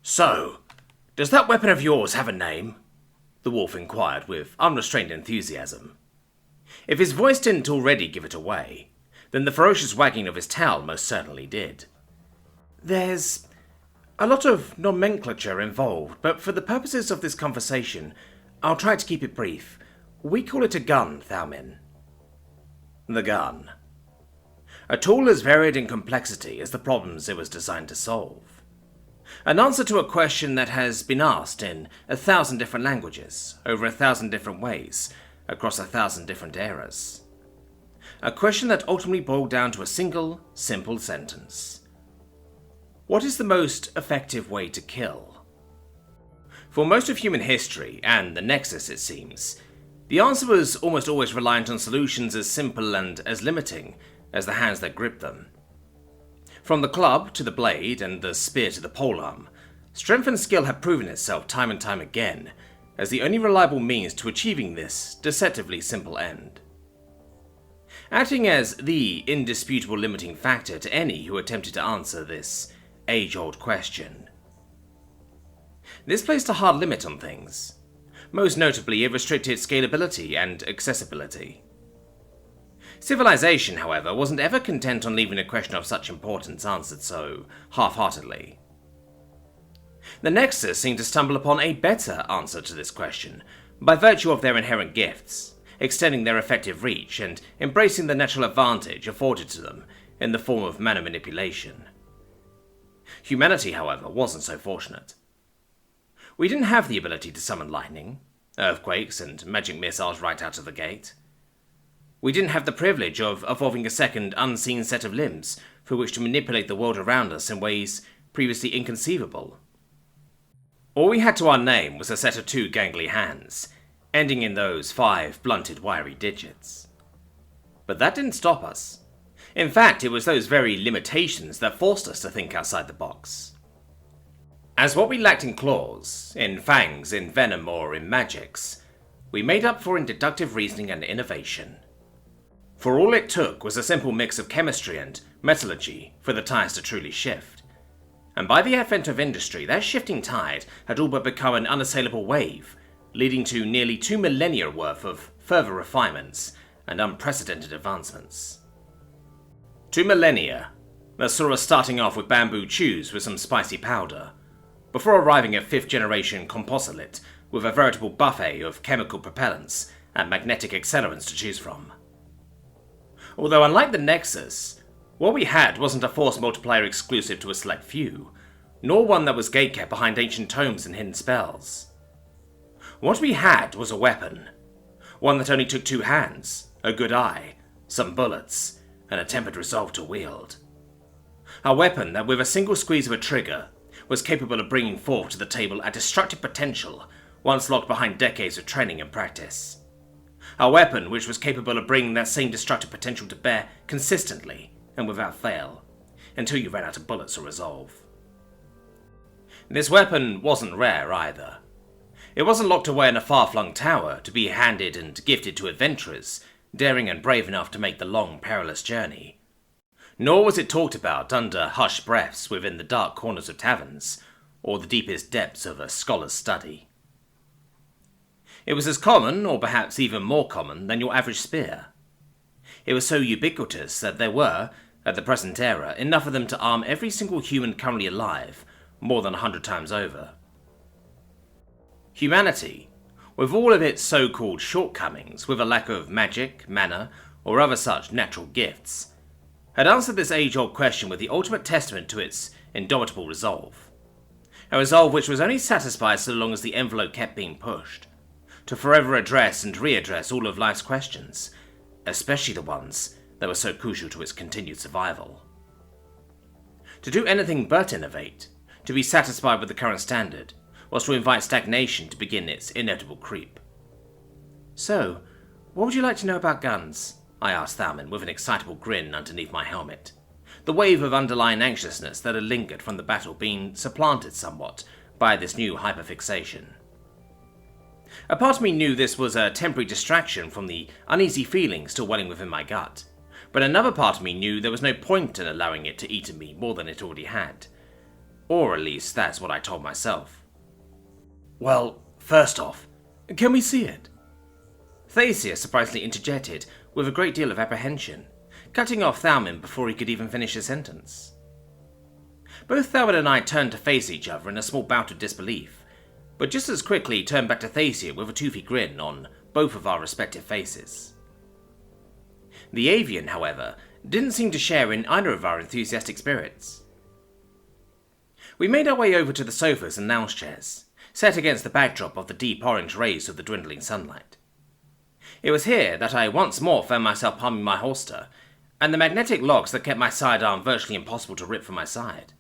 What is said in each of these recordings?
So, does that weapon of yours have a name? The wolf inquired with unrestrained enthusiasm. If his voice didn't already give it away, then the ferocious wagging of his tail most certainly did. There's a lot of nomenclature involved, but for the purposes of this conversation, I'll try to keep it brief. We call it a gun, Thalmin. The gun. A tool as varied in complexity as the problems it was designed to solve. An answer to a question that has been asked in 1,000 different languages, over 1,000 different ways, across 1,000 different eras. A question that ultimately boiled down to a single, simple sentence. What is the most effective way to kill? For most of human history, and the Nexus it seems, the answer was almost always reliant on solutions as simple and as limiting as the hands that gripped them. From the club to the blade and the spear to the polearm, strength and skill had proven itself time and time again as the only reliable means to achieving this deceptively simple end. Acting as the indisputable limiting factor to any who attempted to answer this age-old question. This placed a hard limit on things. Most notably, it restricted scalability and accessibility. Civilization, however, wasn't ever content on leaving a question of such importance answered so half-heartedly. The Nexus seemed to stumble upon a better answer to this question, by virtue of their inherent gifts, extending their effective reach and embracing the natural advantage afforded to them in the form of mana manipulation. Humanity, however, wasn't so fortunate. We didn't have the ability to summon lightning, earthquakes, and magic missiles right out of the gate. We didn't have the privilege of evolving a second unseen set of limbs through which to manipulate the world around us in ways previously inconceivable. All we had to our name was a set of 2 gangly hands, ending in those 5 blunted wiry digits. But that didn't stop us. In fact, it was those very limitations that forced us to think outside the box. As what we lacked in claws, in fangs, in venom, or in magics, we made up for in deductive reasoning and innovation. For all it took was a simple mix of chemistry and metallurgy for the tides to truly shift. And by the advent of industry, that shifting tide had all but become an unassailable wave, leading to nearly 2 millennia worth of further refinements and unprecedented advancements. 2 millennia that saw us starting off with bamboo chews with some spicy powder, before arriving at 5th generation composite with a veritable buffet of chemical propellants and magnetic accelerants to choose from. Although unlike the Nexus, what we had wasn't a force multiplier exclusive to a select few, nor one that was gatekept behind ancient tomes and hidden spells. What we had was a weapon, one that only took 2 hands, a good eye, some bullets, and a tempered resolve to wield. A weapon that with a single squeeze of a trigger was capable of bringing forth to the table a destructive potential once locked behind decades of training and practice. A weapon which was capable of bringing that same destructive potential to bear consistently and without fail, until you ran out of bullets or resolve. This weapon wasn't rare either. It wasn't locked away in a far-flung tower to be handed and gifted to adventurers, daring and brave enough to make the long, perilous journey. Nor was it talked about under hushed breaths within the dark corners of taverns, or the deepest depths of a scholar's study. It was as common, or perhaps even more common, than your average spear. It was so ubiquitous that there were, at the present era, enough of them to arm every single human currently alive, more than 100 times over. Humanity, with all of its so-called shortcomings, with a lack of magic, mana, or other such natural gifts, had answered this age-old question with the ultimate testament to its indomitable resolve. A resolve which was only satisfied so long as the envelope kept being pushed, to forever address and readdress all of life's questions, especially the ones that were so crucial to its continued survival. To do anything but innovate, to be satisfied with the current standard, was to invite stagnation to begin its inevitable creep. So, what would you like to know about guns? I asked Thalmin with an excitable grin underneath my helmet, the wave of underlying anxiousness that had lingered from the battle being supplanted somewhat by this new hyperfixation. A part of me knew this was a temporary distraction from the uneasy feeling still welling within my gut, but another part of me knew there was no point in allowing it to eat at me more than it already had. Or at least that's what I told myself. Well, first off, can we see it? Thacia surprisingly interjected with a great deal of apprehension, cutting off Thalmin before he could even finish his sentence. Both Thalmin and I turned to face each other in a small bout of disbelief, but just as quickly turned back to Thacia with a toothy grin on both of our respective faces. The avian, however, didn't seem to share in either of our enthusiastic spirits. We made our way over to the sofas and lounge chairs, set against the backdrop of the deep orange rays of the dwindling sunlight. It was here that I once more found myself palming my holster, and the magnetic locks that kept my sidearm virtually impossible to rip from my side.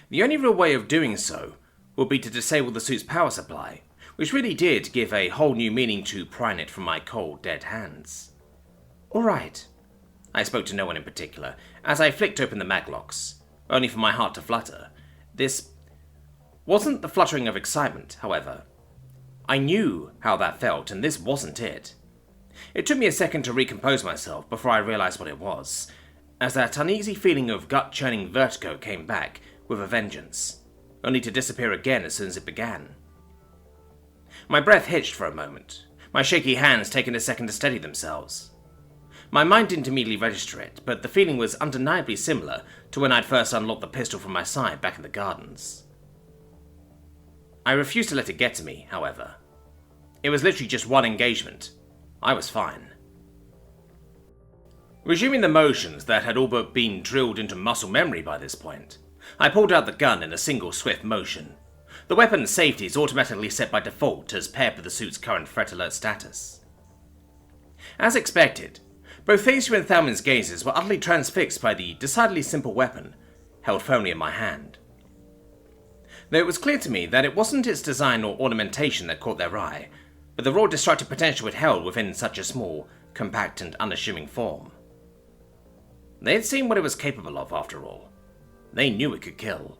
The only real way of doing so would be to disable the suit's power supply, which really did give a whole new meaning to prying it from my cold, dead hands. All right, I spoke to no one in particular, as I flicked open the maglocks, only for my heart to flutter. This wasn't the fluttering of excitement, however. I knew how that felt, and this wasn't it. It took me a second to recompose myself before I realized what it was, as that uneasy feeling of gut-churning vertigo came back with a vengeance, only to disappear again as soon as it began. My breath hitched for a moment, my shaky hands taking a second to steady themselves. My mind didn't immediately register it, but the feeling was undeniably similar to when I'd first unlocked the pistol from my side back in the gardens. I refused to let it get to me, however. It was literally just one engagement. I was fine. Resuming the motions that had all but been drilled into muscle memory by this point, I pulled out the gun in a single swift motion. The weapon's safety is automatically set by default as paired with the suit's current threat alert status. As expected, both Thacia and Thalmin's gazes were utterly transfixed by the decidedly simple weapon, held firmly in my hand. Though it was clear to me that it wasn't its design or ornamentation that caught their eye, but the raw destructive potential it held within such a small, compact and unassuming form. They had seen what it was capable of, after all. They knew it could kill.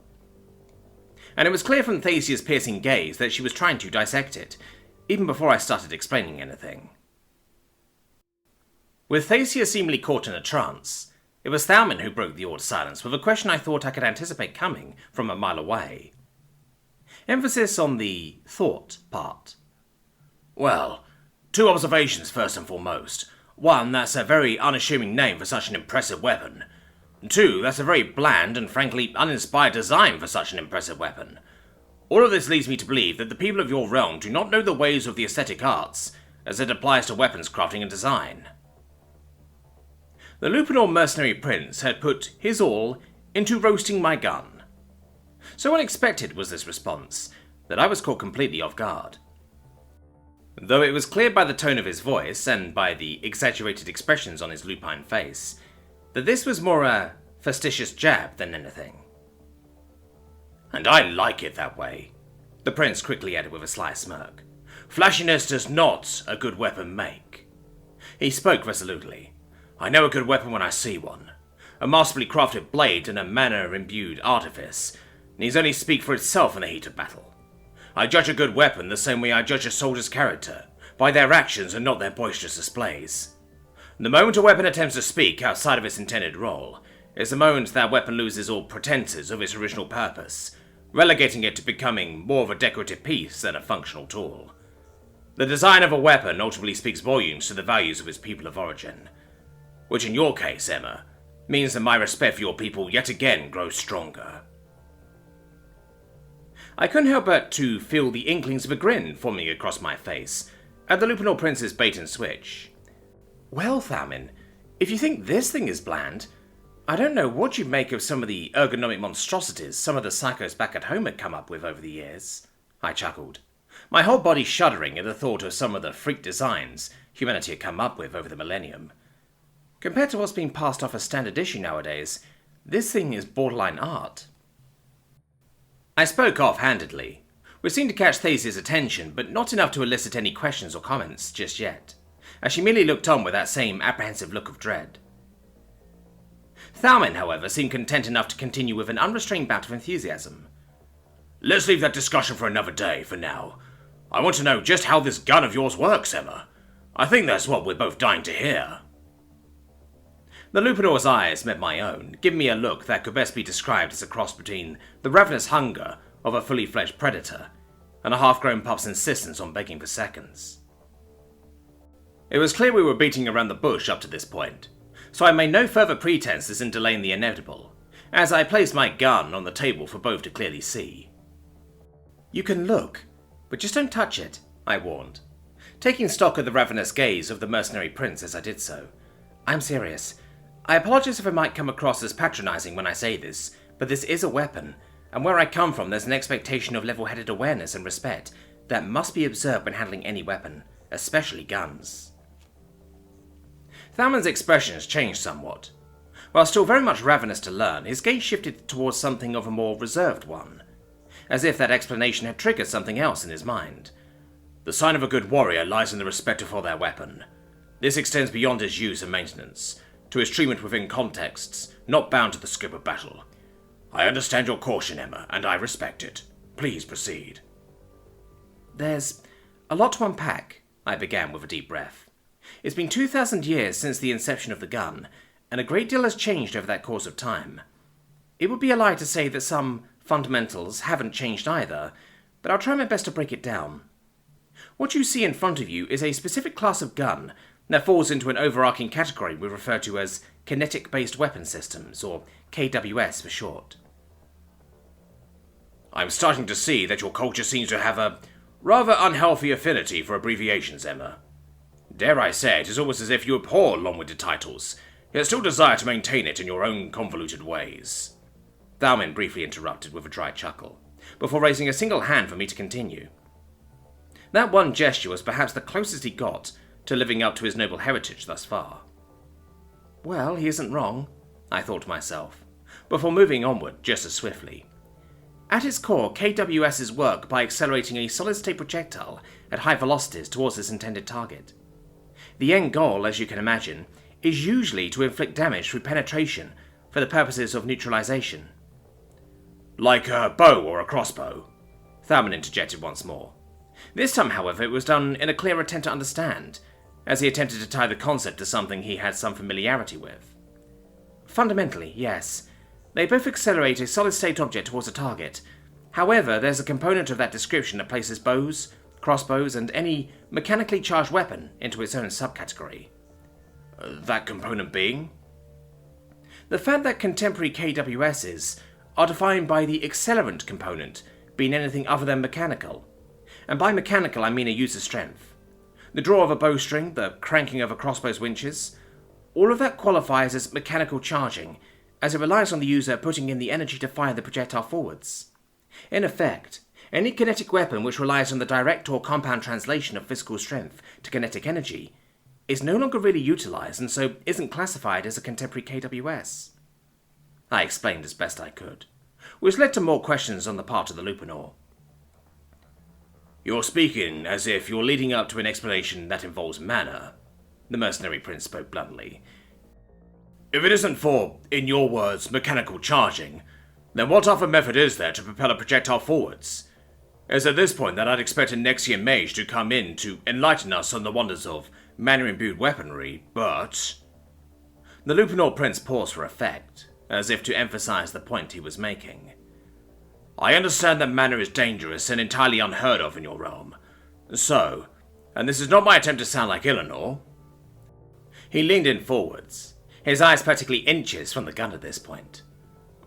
And it was clear from Thacia's piercing gaze that she was trying to dissect it, even before I started explaining anything. With Thacia seemingly caught in a trance, it was Thalmin who broke the awed silence with a question I thought I could anticipate coming from a mile away. Emphasis on the thought part. Well, two observations first and foremost. One, that's a very unassuming name for such an impressive weapon. Two, that's a very bland and frankly uninspired design for such an impressive weapon. All of this leads me to believe that the people of your realm do not know the ways of the aesthetic arts, as it applies to weapons crafting and design. The Lupanor mercenary prince had put his all into roasting my gun. So unexpected was this response, that I was caught completely off guard. Though it was clear by the tone of his voice, and by the exaggerated expressions on his lupine face, that this was more a facetious jab than anything. And I like it that way, the prince quickly added with a sly smirk. Flashiness does not a good weapon make. He spoke resolutely. I know a good weapon when I see one. A masterfully crafted blade and a manner-imbued artifice needs only speak for itself in the heat of battle. I judge a good weapon the same way I judge a soldier's character, by their actions and not their boisterous displays. The moment a weapon attempts to speak outside of its intended role is the moment that weapon loses all pretenses of its original purpose, relegating it to becoming more of a decorative piece than a functional tool. The design of a weapon ultimately speaks volumes to the values of its people of origin, which in your case, Emma, means that my respect for your people yet again grows stronger. I couldn't help but to feel the inklings of a grin forming across my face at the Lupanor Prince's bait and switch. Well, Thalmin, if you think this thing is bland, I don't know what you make of some of the ergonomic monstrosities some of the psychos back at home had come up with over the years, I chuckled, my whole body shuddering at the thought of some of the freak designs humanity had come up with over the millennium. Compared to what's being passed off as standard issue nowadays, this thing is borderline art. I spoke off-handedly, which seemed to catch Thacia's attention, but not enough to elicit any questions or comments just yet, as she merely looked on with that same apprehensive look of dread. Thalmin, however, seemed content enough to continue with an unrestrained bout of enthusiasm. Let's leave that discussion for another day, for now. I want to know just how this gun of yours works, Emma. I think that's what we're both dying to hear. The Lupinor's eyes met my own, giving me a look that could best be described as a cross between the ravenous hunger of a fully fledged predator and a half-grown pup's insistence on begging for seconds. It was clear we were beating around the bush up to this point, so I made no further pretenses in delaying the inevitable, as I placed my gun on the table for both to clearly see. "You can look, but just don't touch it," I warned, taking stock of the ravenous gaze of the mercenary prince as I did so. "I'm serious. I apologize if I might come across as patronizing when I say this, but this is a weapon, and where I come from there's an expectation of level-headed awareness and respect that must be observed when handling any weapon, especially guns." Thalmon's expressions changed somewhat. While still very much ravenous to learn, his gaze shifted towards something of a more reserved one, as if that explanation had triggered something else in his mind. "The sign of a good warrior lies in the respect for their weapon. This extends beyond his use and maintenance, to his treatment within contexts not bound to the scope of battle. I understand your caution, Emma, and I respect it. Please proceed." "There's a lot to unpack," I began with a deep breath. "It's been 2,000 years since the inception of the gun, and a great deal has changed over that course of time. It would be a lie to say that some fundamentals haven't changed either, but I'll try my best to break it down. What you see in front of you is a specific class of gun that falls into an overarching category we refer to as kinetic-based weapon systems, or KWS for short." "I'm starting to see that your culture seems to have a rather unhealthy affinity for abbreviations, Emma. Dare I say it is almost as if you abhor long-winded titles, yet still desire to maintain it in your own convoluted ways." Thalmin briefly interrupted with a dry chuckle, before raising a single hand for me to continue. That one gesture was perhaps the closest he got to living up to his noble heritage thus far. Well, he isn't wrong, I thought to myself, before moving onward just as swiftly. At its core, KWS's work by accelerating a solid-state projectile at high velocities towards its intended target. The end goal, as you can imagine, is usually to inflict damage through penetration for the purposes of neutralization. "Like a bow or a crossbow," Thalmin interjected once more. This time, however, it was done in a clear attempt to understand, as he attempted to tie the concept to something he had some familiarity with. "Fundamentally, yes. They both accelerate a solid-state object towards a target. However, there's a component of that description that places bows, crossbows, and any mechanically charged weapon into its own subcategory." "That component being?" "The fact that contemporary KWSs are defined by the accelerant component being anything other than mechanical. And by mechanical I mean a user's strength. The draw of a bowstring, the cranking of a crossbow's winches, all of that qualifies as mechanical charging, as it relies on the user putting in the energy to fire the projectile forwards. In effect, any kinetic weapon which relies on the direct or compound translation of physical strength to kinetic energy is no longer really utilized and so isn't classified as a contemporary KWS. I explained as best I could, which led to more questions on the part of the Lupinor. "You're speaking as if you're leading up to an explanation that involves mana," the mercenary prince spoke bluntly. "If it isn't for, in your words, mechanical charging, then what other method is there to propel a projectile forwards? It's at this point that I'd expect a Nexian mage to come in to enlighten us on the wonders of mana-imbued weaponry, but..." The Lupinor prince paused for effect, as if to emphasize the point he was making. "I understand that mana is dangerous and entirely unheard of in your realm. So, and this is not my attempt to sound like Eleanor." He leaned in forwards, his eyes practically inches from the gun at this point.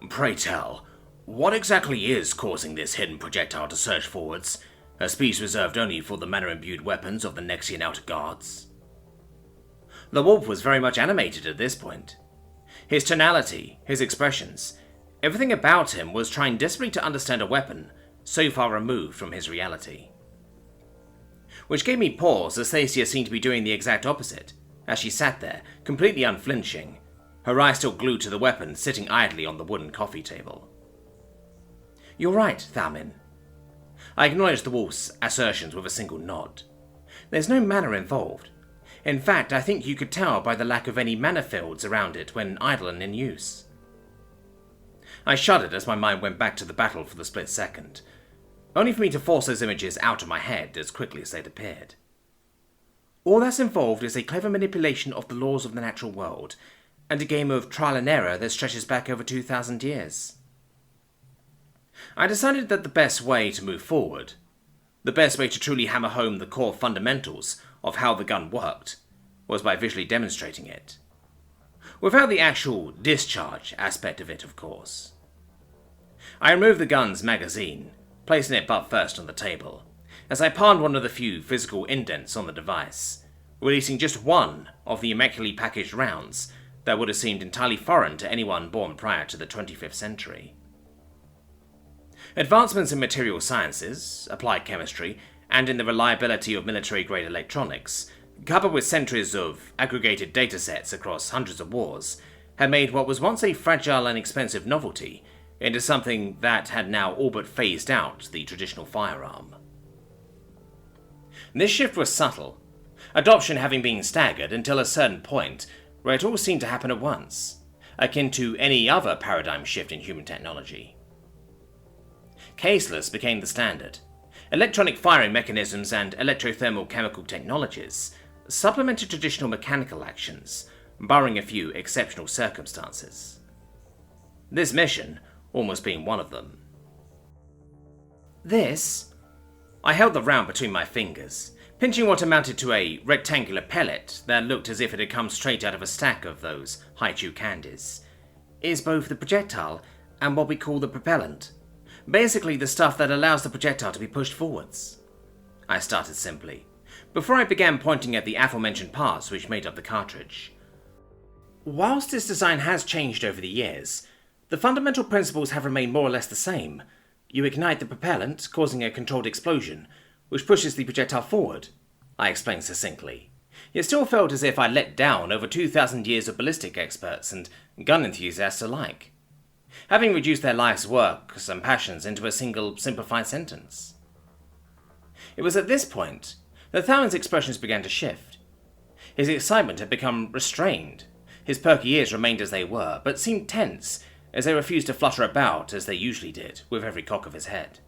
"Pray tell, what exactly is causing this hidden projectile to surge forwards, a speed reserved only for the mana-imbued weapons of the Nexian Outer Guards?" The wolf was very much animated at this point. His tonality, his expressions, everything about him was trying desperately to understand a weapon so far removed from his reality. Which gave me pause, as Thacia seemed to be doing the exact opposite, as she sat there, completely unflinching, her eyes still glued to the weapon sitting idly on the wooden coffee table. "You're right, Thalmin." I acknowledged the wolf's assertions with a single nod. There's no mana involved. In fact, I think you could tell by the lack of any mana fields around it when idle and in use. I shuddered as my mind went back to the battle for the split second, only for me to force those images out of my head as quickly as they'd appeared. All that's involved is a clever manipulation of the laws of the natural world, and a game of trial and error that stretches back over 2,000 years. I decided that the best way to move forward, the best way to truly hammer home the core fundamentals of how the gun worked, was by visually demonstrating it. Without the actual discharge aspect of it, of course. I removed the gun's magazine, placing it butt first on the table, as I palmed one of the few physical indents on the device, releasing just one of the immaculately packaged rounds that would have seemed entirely foreign to anyone born prior to the 25th century. Advancements in material sciences, applied chemistry, and in the reliability of military-grade electronics, coupled with centuries of aggregated datasets across hundreds of wars, had made what was once a fragile and expensive novelty into something that had now all but phased out the traditional firearm. This shift was subtle, adoption having been staggered until a certain point where it all seemed to happen at once, akin to any other paradigm shift in human technology. Caseless became the standard. Electronic firing mechanisms and electrothermal chemical technologies supplemented traditional mechanical actions, barring a few exceptional circumstances. This mission almost being one of them. This? I held the round between my fingers, pinching what amounted to a rectangular pellet that looked as if it had come straight out of a stack of those high-chew candies, is both the projectile and what we call the propellant. Basically the stuff that allows the projectile to be pushed forwards. I started simply, before I began pointing at the aforementioned parts which made up the cartridge. Whilst its design has changed over the years, the fundamental principles have remained more or less the same. You ignite the propellant, causing a controlled explosion, which pushes the projectile forward, I explained succinctly. It still felt as if I let down over 2,000 years of ballistic experts and gun enthusiasts alike, having reduced their life's works and passions into a single simplified sentence. It was at this point that Thallin's expressions began to shift. His excitement had become restrained. His perky ears remained as they were, but seemed tense as they refused to flutter about as they usually did with every cock of his head.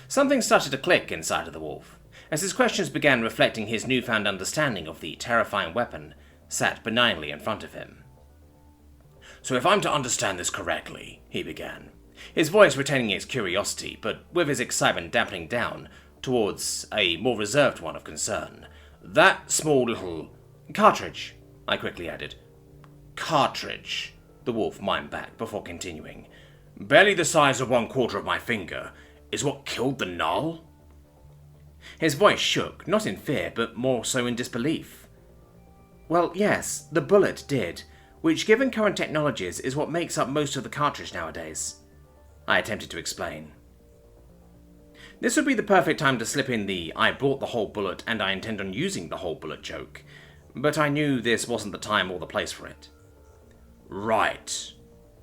Something started to click inside of the wolf, as his questions began reflecting his newfound understanding of the terrifying weapon sat benignly in front of him. "So if I'm to understand this correctly," he began, his voice retaining its curiosity, but with his excitement dampening down towards a more reserved one of concern, "that small little cartridge," I quickly added. "Cartridge," the wolf mimed back before continuing, "barely the size of 1/4 of my finger, is what killed the Null?" His voice shook, not in fear, but more so in disbelief. "Well, yes, the bullet did, which given current technologies is what makes up most of the cartridge nowadays," I attempted to explain. This would be the perfect time to slip in the "I brought the whole bullet and I intend on using the whole bullet" joke, but I knew this wasn't the time or the place for it. "Right,"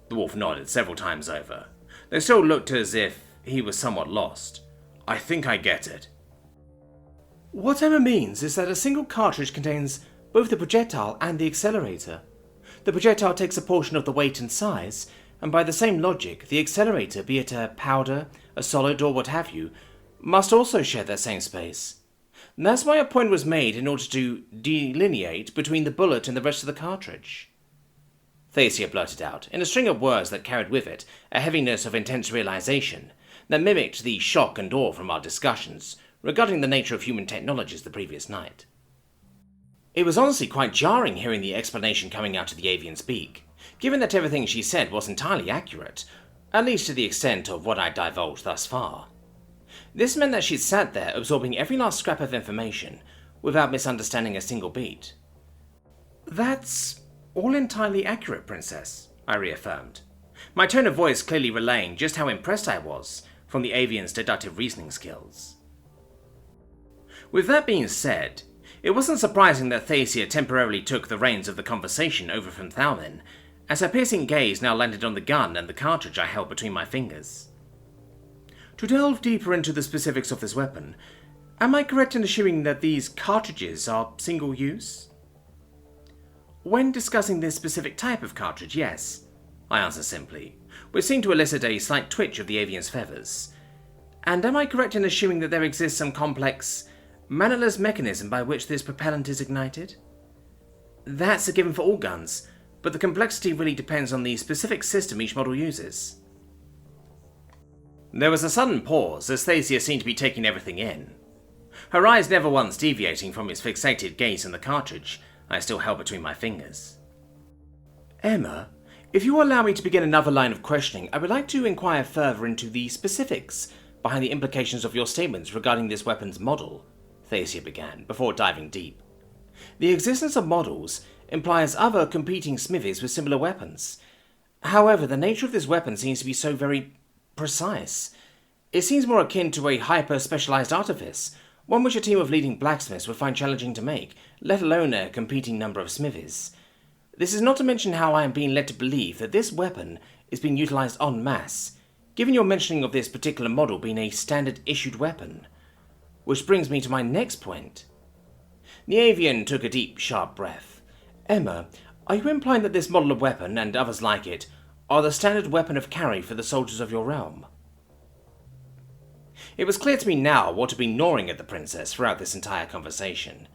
the wolf nodded several times over, though still looked as if he was somewhat lost. "I think I get it." "What Emma means is that a single cartridge contains both the projectile and the accelerator. The projectile takes a portion of the weight and size, and by the same logic, the accelerator, be it a powder, a solid, or what have you, must also share that same space. And that's why a point was made in order to delineate between the bullet and the rest of the cartridge." Thacia blurted out, in a string of words that carried with it a heaviness of intense realization that mimicked the shock and awe from our discussions regarding the nature of human technologies the previous night. It was honestly quite jarring hearing the explanation coming out of the avian's beak, given that everything she said was entirely accurate, at least to the extent of what I'd divulged thus far. This meant that she'd sat there absorbing every last scrap of information, without misunderstanding a single beat. "That's all entirely accurate, Princess," I reaffirmed, my tone of voice clearly relaying just how impressed I was from the avian's deductive reasoning skills. With that being said, it wasn't surprising that Thacia temporarily took the reins of the conversation over from Thalmin, as her piercing gaze now landed on the gun and the cartridge I held between my fingers. "To delve deeper into the specifics of this weapon, am I correct in assuming that these cartridges are single-use?" "When discussing this specific type of cartridge, yes," I answered simply, which seemed to elicit a slight twitch of the avian's feathers. "And am I correct in assuming that there exists some complex, mannerless mechanism by which this propellant is ignited?" "That's a given for all guns, but the complexity really depends on the specific system each model uses. There was a sudden pause as Thacia seemed to be taking everything in. Her eyes never once deviating from its fixated gaze on the cartridge I still held between my fingers. Emma, if you will allow me to begin another line of questioning, I would like to inquire further into the specifics behind the implications of your statements regarding this weapon's model, Thacia began, before diving deep. The existence of models implies other competing smithies with similar weapons. However, the nature of this weapon seems to be so very precise. It seems more akin to a hyper-specialized artifice, one which a team of leading blacksmiths would find challenging to make, let alone a competing number of smithies. This is not to mention how I am being led to believe that this weapon is being utilized en masse, given your mentioning of this particular model being a standard-issued weapon. Which brings me to my next point. The avian took a deep, sharp breath. Emma, are you implying that this model of weapon, and others like it, are the standard weapon of carry for the soldiers of your realm? It was clear to me now what had been gnawing at the princess throughout this entire conversation,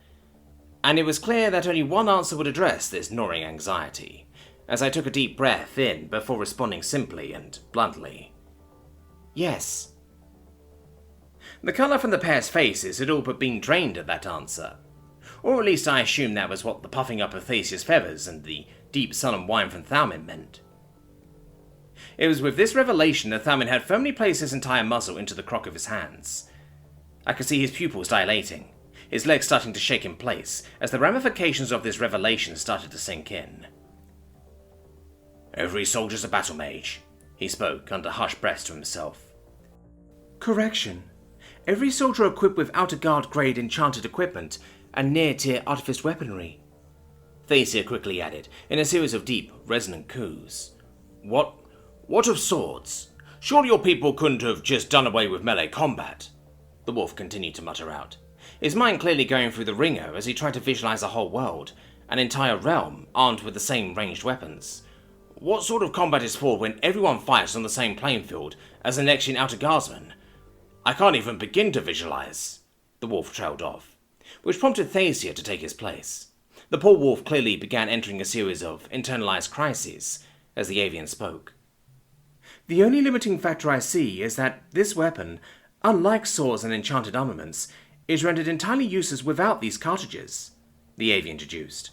and it was clear that only one answer would address this gnawing anxiety, as I took a deep breath in before responding simply and bluntly. Yes. The colour from the pair's faces had all but been drained at that answer, or at least I assumed that was what the puffing up of Thacia's feathers and the deep sullen whine from Thalmin meant. It was with this revelation that Thalmin had firmly placed his entire muzzle into the crock of his hands. I could see his pupils dilating, his legs starting to shake in place as the ramifications of this revelation started to sink in. Every soldier's a battle mage, he spoke under hushed breaths to himself. Correction. Every soldier equipped with outer guard grade enchanted equipment and near-tier artifice weaponry, Thacia quickly added, in a series of deep, resonant coos. What of swords? Surely your people couldn't have just done away with melee combat? The wolf continued to mutter out, his mind clearly going through the ringer as he tried to visualize a whole world, an entire realm armed with the same ranged weapons. What sort of combat is fought when everyone fights on the same playing field as the next-gen outer guardsman? I can't even begin to visualize. The wolf trailed off, which prompted Thacia to take his place. The poor wolf clearly began entering a series of internalized crises as the avian spoke. The only limiting factor I see is that this weapon, unlike swords and enchanted armaments, is rendered entirely useless without these cartridges, the avian deduced.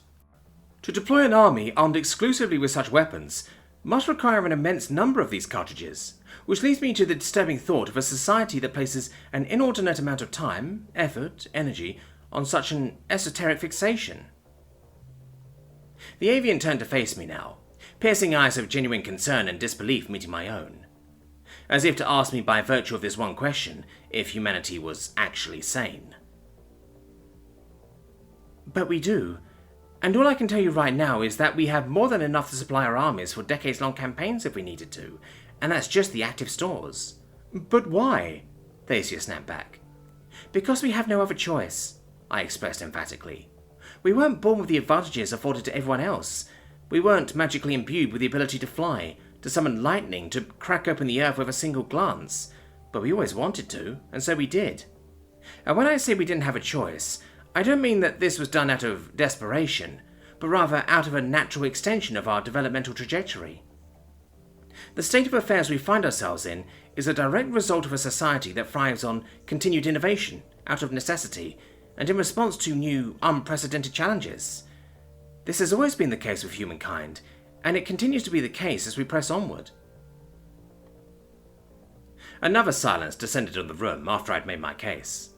To deploy an army armed exclusively with such weapons must require an immense number of these cartridges, which leads me to the disturbing thought of a society that places an inordinate amount of time, effort, energy on such an esoteric fixation. The avian turned to face me now, piercing eyes of genuine concern and disbelief meeting my own, as if to ask me by virtue of this one question if humanity was actually sane. But we do, and all I can tell you right now is that we have more than enough to supply our armies for decades-long campaigns if we needed to, and that's just the active stores. But why? Thacia snapped back. Because we have no other choice, I expressed emphatically. We weren't born with the advantages afforded to everyone else. We weren't magically imbued with the ability to fly, to summon lightning, to crack open the earth with a single glance. But we always wanted to, and so we did. And when I say we didn't have a choice, I don't mean that this was done out of desperation, but rather out of a natural extension of our developmental trajectory. The state of affairs we find ourselves in is a direct result of a society that thrives on continued innovation, out of necessity, and in response to new, unprecedented challenges. This has always been the case with humankind, and it continues to be the case as we press onward. Another silence descended on the room after I'd made my case.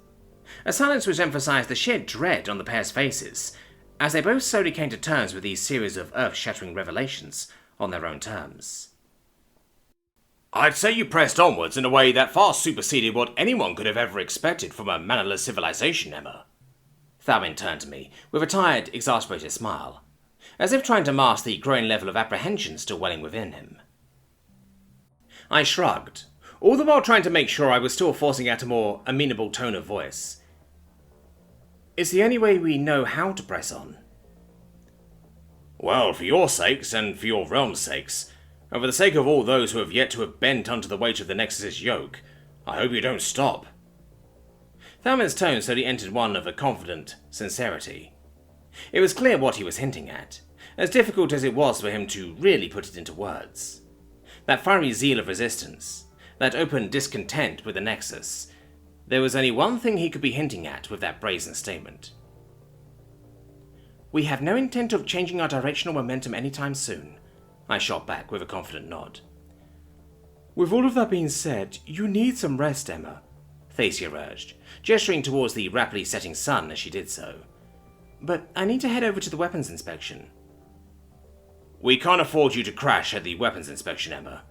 A silence which emphasized the sheer dread on the pair's faces, as they both slowly came to terms with these series of earth-shattering revelations on their own terms. I'd say you pressed onwards in a way that far superseded what anyone could have ever expected from a mannerless civilization, Emma. Thalmin turned to me with a tired, exasperated smile, as if trying to mask the growing level of apprehension still welling within him. I shrugged, all the while trying to make sure I was still forcing out a more amenable tone of voice. It's the only way we know how to press on. Well, for your sakes, and for your realm's sakes, and for the sake of all those who have yet to have bent under the weight of the Nexus's yoke, I hope you don't stop. Thalmin's tone slowly entered one of a confident sincerity. It was clear what he was hinting at, as difficult as it was for him to really put it into words. That fiery zeal of resistance, that open discontent with the Nexus, there was only one thing he could be hinting at with that brazen statement. "We have no intent of changing our directional momentum anytime soon," I shot back with a confident nod. "With all of that being said, you need some rest, Emma," Thacia urged, gesturing towards the rapidly setting sun as she did so. "But I need to head over to the weapons inspection." "We can't afford you to crash at the weapons inspection, Emma.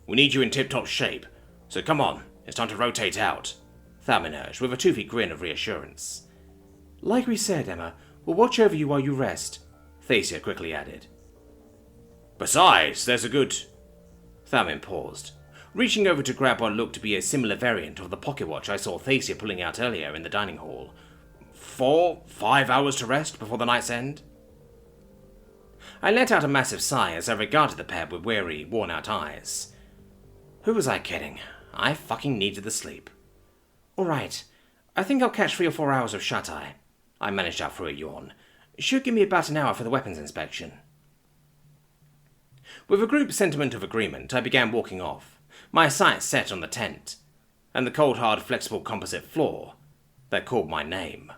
We need you in tip-top shape, so come on, it's time to rotate out," Thalmin urged with a toothy grin of reassurance. "Like we said, Emma, we'll watch over you while you rest," Thacia quickly added. "Besides, there's a good..." Thalmin paused, reaching over to grab what looked to be a similar variant of the pocket watch I saw Thacia pulling out earlier in the dining hall. 4-5 hours to rest before the night's end? I let out a massive sigh as I regarded the pair with weary, worn-out eyes. Who was I kidding? I fucking needed the sleep. "Alright, I think I'll catch 3 or 4 hours of shut-eye," I managed out through a yawn. "Should give me about an hour for the weapons inspection." With a group sentiment of agreement, I began walking off, my sights set on the tent, and the cold hard flexible composite floor that called my name.